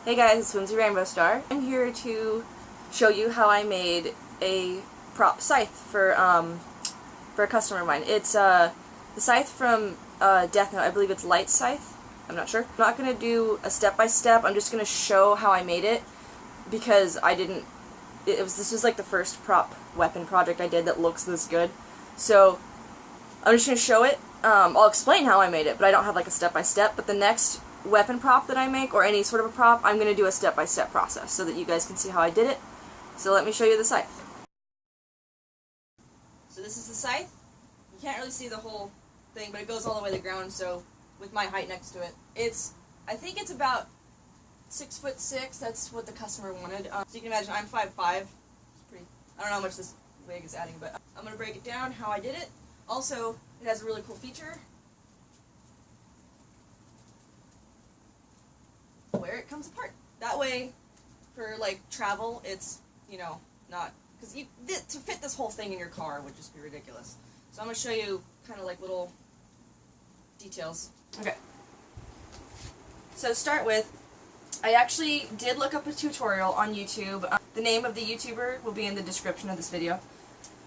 Hey guys, it's Whimsy Rainbow Star. I'm here to show you how I made a prop scythe for a customer of mine. It's the scythe from Death Note. I believe it's Light Scythe. I'm not sure. I'm not going to do a step-by-step. I'm just going to show how I made it because this was like the first prop weapon project I did that looks this good. So I'm just going to show it. I'll explain how I made it, but I don't have like a step-by-step. But the next weapon prop that I make, or any sort of a prop, I'm going to do a step-by-step process so that you guys can see how I did it. So let me show you the scythe. So this is the scythe. You can't really see the whole thing, but it goes all the way to the ground, so with my height next to it. I think it's about 6'6", that's what the customer wanted. So you can imagine I'm 5'5". It's pretty, I don't know how much this wig is adding, but I'm going to break it down how I did it. Also, it has a really cool feature where it comes apart. That way, for like travel, it's, you know, not, because to fit this whole thing in your car would just be ridiculous. So I'm going to show you kind of like little details. Okay. So to start with, I actually did look up a tutorial on YouTube. The name of the YouTuber will be in the description of this video.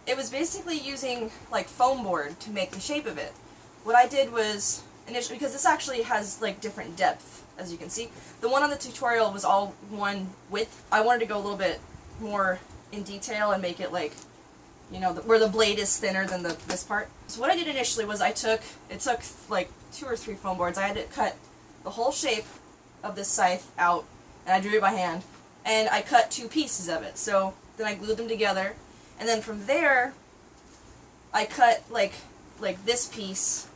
It was basically using like foam board to make the shape of it. What I did was, initially, because this actually has like different depth, as you can see. The one on the tutorial was all one width. I wanted to go a little bit more in detail and make it like, you know, where the blade is thinner than this part. So what I did initially was it took like 2 or 3 foam boards. I had to cut the whole shape of this scythe out, and I drew it by hand, and I cut 2 pieces of it. So then I glued them together, and then from there I cut like this piece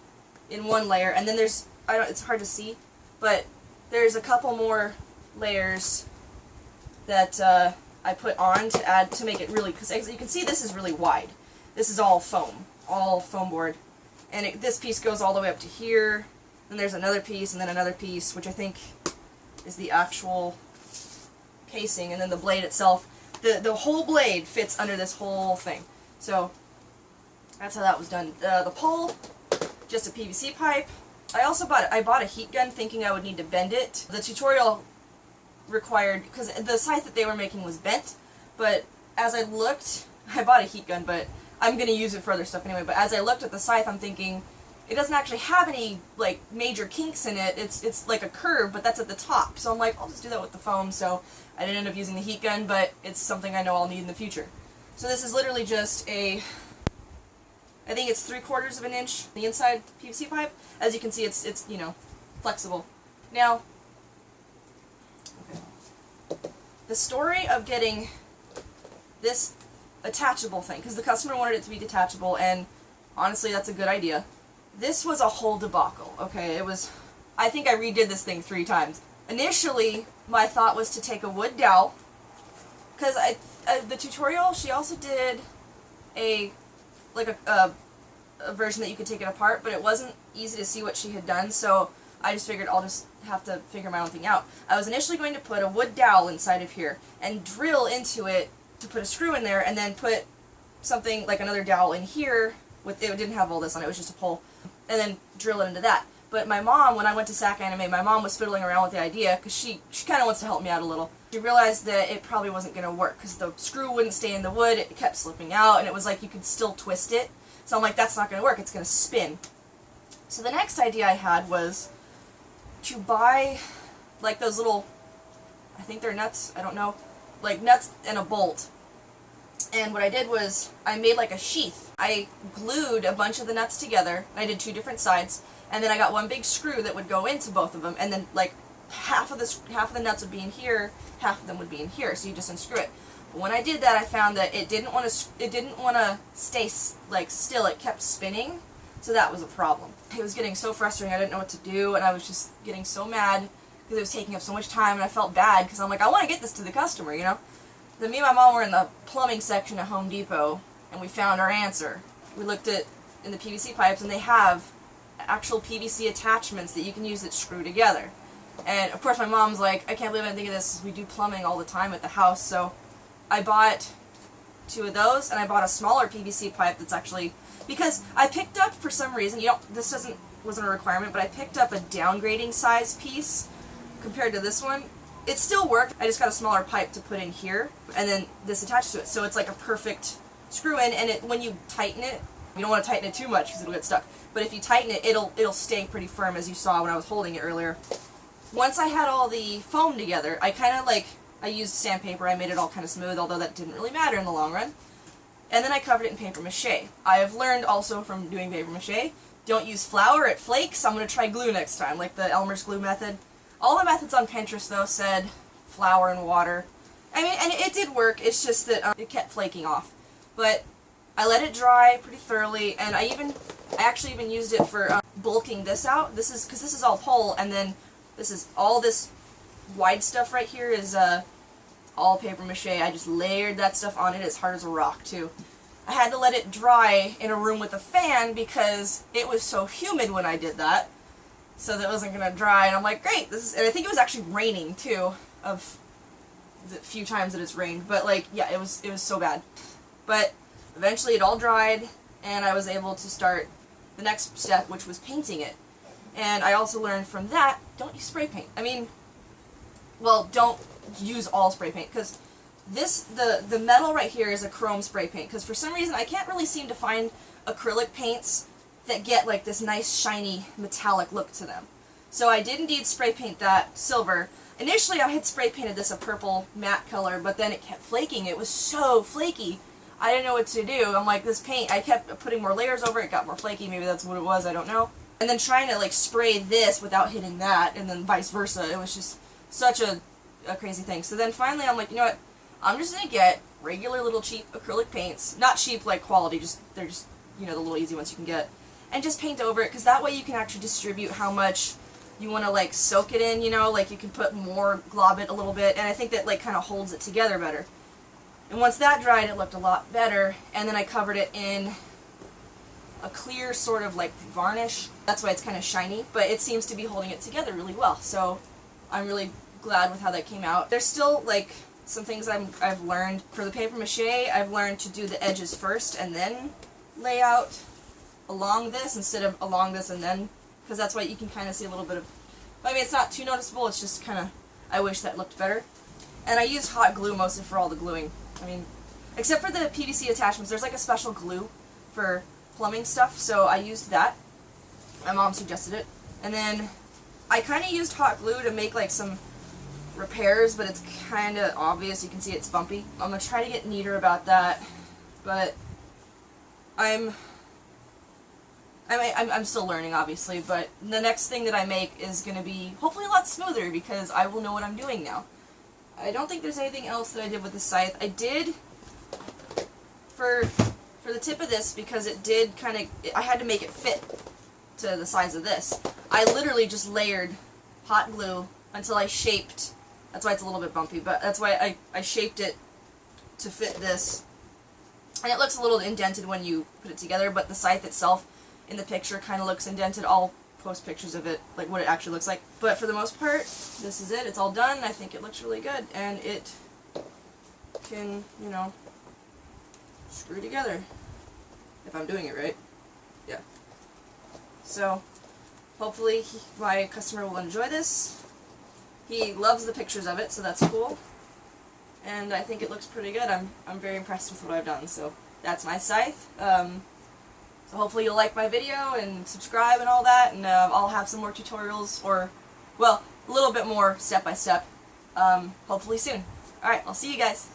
in one layer, and then there's, it's hard to see, but there's a couple more layers that I put on to add to make it really, because as you can see, this is really wide. This is all foam board, and this piece goes all the way up to here. Then there's another piece, and then another piece, which I think is the actual casing, and then the blade itself. The whole blade fits under this whole thing. So that's how that was done. The pole, just a PVC pipe. I bought a heat gun thinking I would need to bend it. The tutorial required, because the scythe that they were making was bent, but as I looked, I bought a heat gun, but I'm going to use it for other stuff anyway, but as I looked at the scythe, I'm thinking, it doesn't actually have any like major kinks in it. It's like a curve, but that's at the top. So I'm like, I'll just do that with the foam. So I didn't end up using the heat gun, but it's something I know I'll need in the future. So this is literally just I think it's 3/4 of an inch, the inside PVC pipe. As you can see, it's you know, flexible. Now, the story of getting this attachable thing, because the customer wanted it to be detachable, and honestly, that's a good idea. This was a whole debacle, okay? I think I redid this thing 3 times. Initially, my thought was to take a wood dowel, because the tutorial, she also did a version that you could take it apart, but it wasn't easy to see what she had done, so I just figured I'll just have to figure my own thing out. I was initially going to put a wood dowel inside of here and drill into it to put a screw in there, and then put something like another dowel in here. It didn't have all this on it, it was just a pole, and then drill it into that. But my mom, when I went to SAC Anime, my mom was fiddling around with the idea, because she kind of wants to help me out a little. She realized that it probably wasn't going to work, because the screw wouldn't stay in the wood, it kept slipping out, and it was like you could still twist it. So I'm like, that's not going to work, it's going to spin. So the next idea I had was to buy like those little, I think they're nuts, I don't know, like nuts and a bolt. And what I did was, I made like a sheath. I glued a bunch of the nuts together, and I did 2 different sides, and then I got one big screw that would go into both of them, and then like half of the nuts would be in here, half of them would be in here, so you just unscrew it. But when I did that, I found that it didn't want to stay like still, it kept spinning, so that was a problem. It was getting so frustrating, I didn't know what to do, and I was just getting so mad, because it was taking up so much time, and I felt bad, because I'm like, I want to get this to the customer, you know? Then me and my mom were in the plumbing section at Home Depot, and we found our answer. We looked in the PVC pipes, and they have actual PVC attachments that you can use that screw together. And of course my mom's like, I can't believe I didn't think of this, we do plumbing all the time at the house. So I bought 2 of those, and I bought a smaller PVC pipe that's actually, because I picked up, for some reason, wasn't a requirement, but I picked up a downgrading size piece compared to this one, it still worked. I just got a smaller pipe to put in here, and then this attached to it. So it's like a perfect screw in, and when you tighten it, you don't want to tighten it too much because it'll get stuck. But if you tighten it, it'll stay pretty firm, as you saw when I was holding it earlier. Once I had all the foam together, I used sandpaper. I made it all kind of smooth, although that didn't really matter in the long run. And then I covered it in paper mache. I have learned also from doing paper mache, don't use flour, it flakes. I'm going to try glue next time, like the Elmer's glue method. All the methods on Pinterest, though, said flour and water. I mean, and it did work, it's just that it kept flaking off. But I let it dry pretty thoroughly, and I actually even used it for bulking this out. Because this is all pole, and then all this wide stuff right here is all paper mache. I just layered that stuff on it as hard as a rock, too. I had to let it dry in a room with a fan because it was so humid when I did that, so that it wasn't going to dry. And I'm like, great, and I think it was actually raining, too, of the few times that it's rained. But, like, yeah, it was so bad. But eventually it all dried, and I was able to start the next step, which was painting it. And I also learned from that, don't use spray paint. I mean, well, don't use all spray paint, because the metal right here is a chrome spray paint, because for some reason I can't really seem to find acrylic paints that get like this nice shiny metallic look to them. So I did indeed spray paint that silver. Initially I had spray painted this a purple matte color, but then it kept flaking. It was so flaky. I didn't know what to do. I'm like, this paint, I kept putting more layers over it, got more flaky, maybe that's what it was, I don't know. And then trying to like spray this without hitting that, and then vice versa, it was just such a crazy thing. So then finally I'm like, you know what, I'm just going to get regular little cheap acrylic paints. Not cheap like quality, they're just, you know, the little easy ones you can get. And just paint over it, because that way you can actually distribute how much you want to like soak it in, you know, like you can put more, glob it a little bit, and I think that like kind of holds it together better. And once that dried, it looked a lot better, and then I covered it in a clear sort of like varnish. That's why it's kind of shiny, but it seems to be holding it together really well. So I'm really glad with how that came out. There's still like some things I've learned. For the paper mache, I've learned to do the edges first and then lay out along this instead of along this and then, because that's why you can kind of see a little bit of, I mean, it's not too noticeable, it's just kind of, I wish that looked better. And I use hot glue mostly for all the gluing. I mean, except for the PVC attachments, there's like a special glue for plumbing stuff, so I used that. My mom suggested it. And then I kind of used hot glue to make like some repairs, but it's kind of obvious. You can see it's bumpy. I'm going to try to get neater about that, but I'm still learning, obviously, but the next thing that I make is going to be hopefully a lot smoother because I will know what I'm doing now. I don't think there's anything else that I did with the scythe. I did, for the tip of this, because it did kind of, I had to make it fit to the size of this. I literally just layered hot glue until I shaped, that's why it's a little bit bumpy, but that's why I shaped it to fit this. And it looks a little indented when you put it together, but the scythe itself in the picture kind of looks indented. I'll post pictures of it, like what it actually looks like. But for the most part, this is it. It's all done. I think it looks really good, and it can, you know, screw together if I'm doing it right. Yeah. So hopefully my customer will enjoy this. He loves the pictures of it, so that's cool. And I think it looks pretty good. I'm very impressed with what I've done. So that's my scythe. So hopefully you'll like my video and subscribe and all that, and I'll have some more tutorials, or, well, a little bit more step by step, hopefully soon. Alright, I'll see you guys.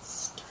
Sturdy.